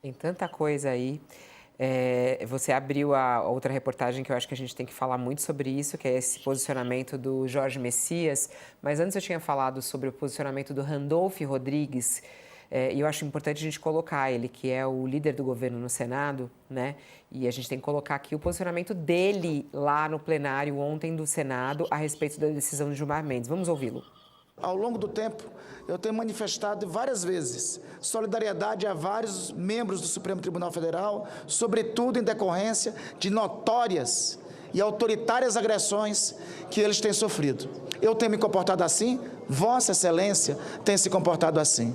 Tem tanta coisa aí. Você abriu a outra reportagem que eu acho que a gente tem que falar muito sobre isso, que é esse posicionamento do Jorge Messias. Mas antes eu tinha falado sobre o posicionamento do Randolph Rodrigues, e eu acho importante a gente colocar ele, que é o líder do governo no Senado, né? E a gente tem que colocar aqui o posicionamento dele lá no plenário ontem do Senado a respeito da decisão de Gilmar Mendes. Vamos ouvi-lo. Ao longo do tempo, eu tenho manifestado várias vezes solidariedade a vários membros do Supremo Tribunal Federal, sobretudo em decorrência de notórias e autoritárias agressões que eles têm sofrido. Eu tenho me comportado assim, Vossa Excelência tem se comportado assim,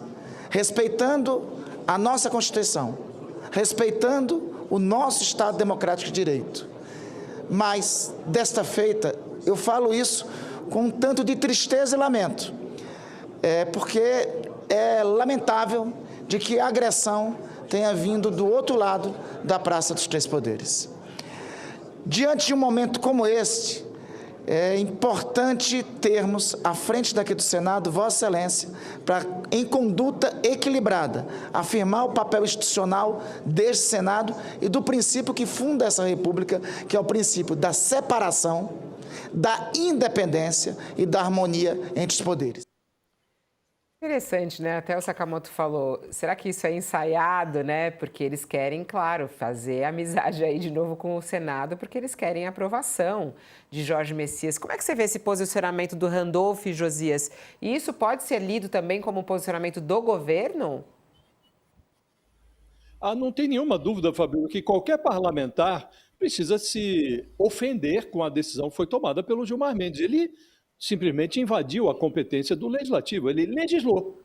respeitando a nossa Constituição, respeitando o nosso Estado Democrático de Direito. Mas, desta feita, eu falo isso com um tanto de tristeza e lamento, porque é lamentável de que a agressão tenha vindo do outro lado da Praça dos Três Poderes. Diante de um momento como este, é importante termos, à frente daqui do Senado, Vossa Excelência, para, em conduta equilibrada, afirmar o papel institucional deste Senado e do princípio que funda essa República, que é o princípio da separação, da independência e da harmonia entre os poderes. Interessante, né? Até o Sakamoto falou, será que isso é ensaiado, né? Porque eles querem, claro, fazer amizade aí de novo com o Senado, porque eles querem a aprovação de Jorge Messias. Como é que você vê esse posicionamento do Randolph, Josias? E isso pode ser lido também como um posicionamento do governo? Não tem nenhuma dúvida, Fabio, que qualquer parlamentar precisa se ofender com a decisão que foi tomada pelo Gilmar Mendes. Ele simplesmente invadiu a competência do Legislativo, ele legislou.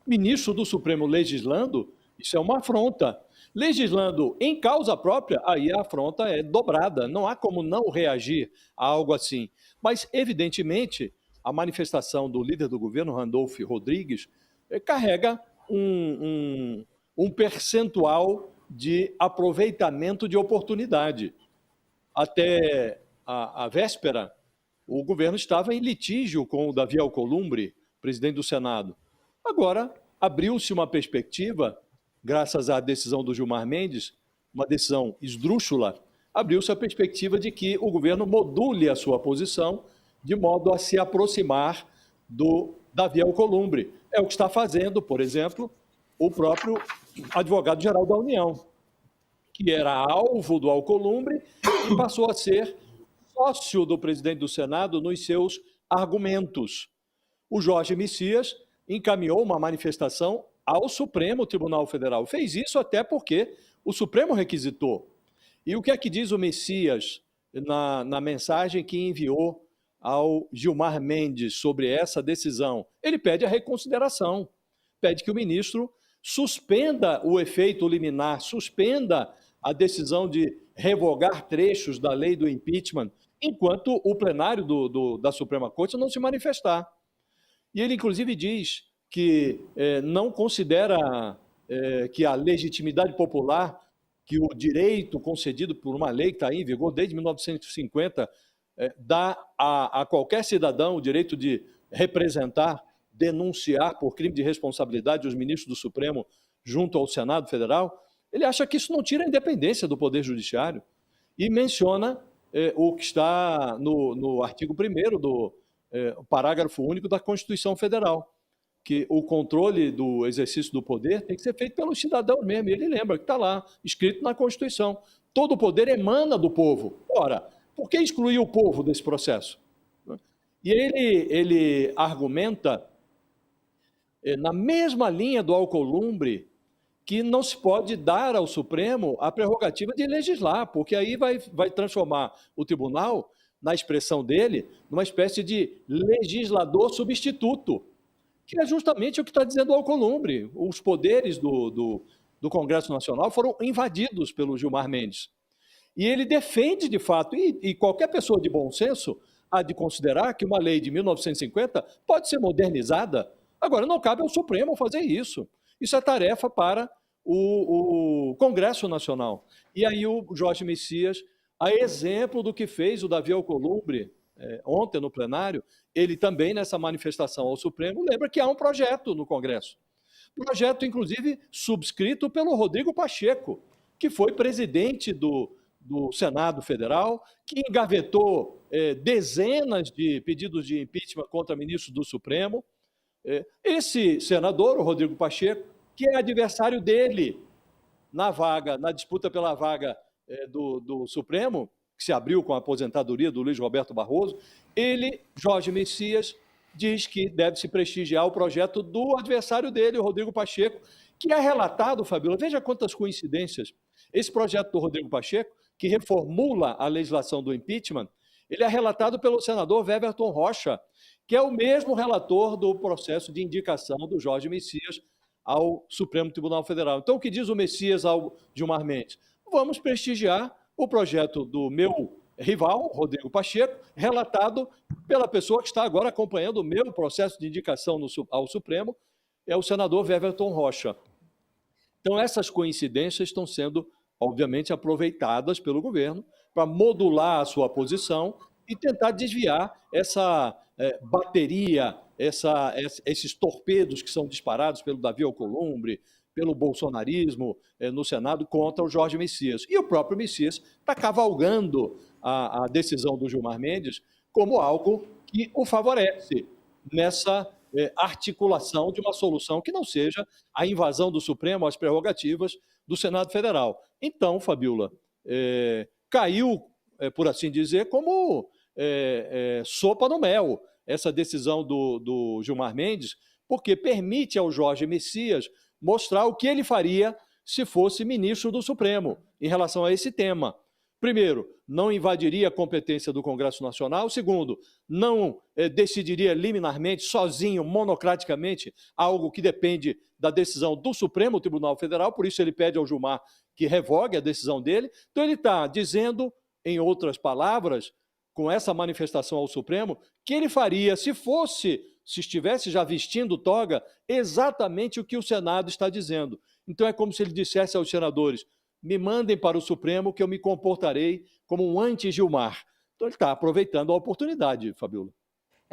Ministro do Supremo legislando, isso é uma afronta. Legislando em causa própria, aí a afronta é dobrada. Não há como não reagir a algo assim. Mas, evidentemente, a manifestação do líder do governo, Randolph Rodrigues, carrega um percentual de aproveitamento de oportunidade. Até a véspera, o governo estava em litígio com o Davi Alcolumbre, presidente do Senado. Agora, abriu-se uma perspectiva, graças à decisão do Gilmar Mendes, uma decisão esdrúxula, abriu-se a perspectiva de que o governo module a sua posição de modo a se aproximar do Davi Alcolumbre. É o que está fazendo, por exemplo, o próprio advogado-geral da União, que era alvo do Alcolumbre e passou a ser sócio do presidente do Senado nos seus argumentos. O Jorge Messias encaminhou uma manifestação ao Supremo Tribunal Federal. Fez isso até porque o Supremo requisitou. E o que é que diz o Messias na mensagem que enviou ao Gilmar Mendes sobre essa decisão? Ele pede a reconsideração, pede que o ministro suspenda o efeito liminar, suspenda a decisão de revogar trechos da lei do impeachment, enquanto o plenário da Suprema Corte não se manifestar. E ele, inclusive, diz que não considera que a legitimidade popular, que o direito concedido por uma lei que está aí em vigor desde 1950, dá a qualquer cidadão o direito de representar, denunciar por crime de responsabilidade os ministros do Supremo junto ao Senado Federal. Ele acha que isso não tira a independência do Poder Judiciário e menciona o que está no artigo 1º do parágrafo único da Constituição Federal, que o controle do exercício do poder tem que ser feito pelos cidadãos mesmo. E ele lembra que está lá, escrito na Constituição. Todo o poder emana do povo. Ora, por que excluir o povo desse processo? E ele argumenta, na mesma linha do Alcolumbre, que não se pode dar ao Supremo a prerrogativa de legislar, porque aí vai transformar o tribunal, na expressão dele, numa espécie de legislador substituto, que é justamente o que está dizendo o Alcolumbre. Os poderes do Congresso Nacional foram invadidos pelo Gilmar Mendes. E ele defende, de fato, e qualquer pessoa de bom senso há de considerar que uma lei de 1950 pode ser modernizada. Agora, não cabe ao Supremo fazer isso. Isso é tarefa para o Congresso Nacional. E aí o Jorge Messias, a exemplo do que fez o Davi Alcolumbre ontem no plenário, ele também, nessa manifestação ao Supremo, lembra que há um projeto no Congresso. Projeto, inclusive, subscrito pelo Rodrigo Pacheco, que foi presidente do Senado Federal, que engavetou dezenas de pedidos de impeachment contra ministros do Supremo. Esse senador, o Rodrigo Pacheco, que é adversário dele na disputa pela vaga do Supremo, que se abriu com a aposentadoria do Luiz Roberto Barroso, ele, Jorge Messias, diz que deve se prestigiar o projeto do adversário dele, o Rodrigo Pacheco, que é relatado, Fabíola, veja quantas coincidências. Esse projeto do Rodrigo Pacheco, que reformula a legislação do impeachment, ele é relatado pelo senador Weverton Rocha, que é o mesmo relator do processo de indicação do Jorge Messias ao Supremo Tribunal Federal. Então, o que diz o Messias ao Gilmar Mendes? Vamos prestigiar o projeto do meu rival, Rodrigo Pacheco, relatado pela pessoa que está agora acompanhando o meu processo de indicação ao Supremo, é o senador Weverton Rocha. Então, essas coincidências estão sendo, obviamente, aproveitadas pelo governo para modular a sua posição e tentar desviar essa bateria, esses torpedos que são disparados pelo Davi Alcolumbre, pelo bolsonarismo no Senado contra o Jorge Messias. E o próprio Messias está cavalgando a decisão do Gilmar Mendes como algo que o favorece nessa articulação de uma solução que não seja a invasão do Supremo às prerrogativas do Senado Federal. Então, Fabíola, caiu, por assim dizer, como sopa no mel essa decisão do Gilmar Mendes, porque permite ao Jorge Messias mostrar o que ele faria se fosse ministro do Supremo em relação a esse tema. Primeiro, não invadiria a competência do Congresso Nacional. Segundo, não decidiria liminarmente, sozinho, monocraticamente, algo que depende da decisão do Supremo Tribunal Federal. Por isso ele pede ao Gilmar que revogue a decisão dele. Então ele está dizendo, em outras palavras, com essa manifestação ao Supremo, que ele faria, se estivesse já vestindo toga, exatamente o que o Senado está dizendo. Então é como se ele dissesse aos senadores: me mandem para o Supremo que eu me comportarei como um anti-Gilmar. Então ele está aproveitando a oportunidade, Fabíola.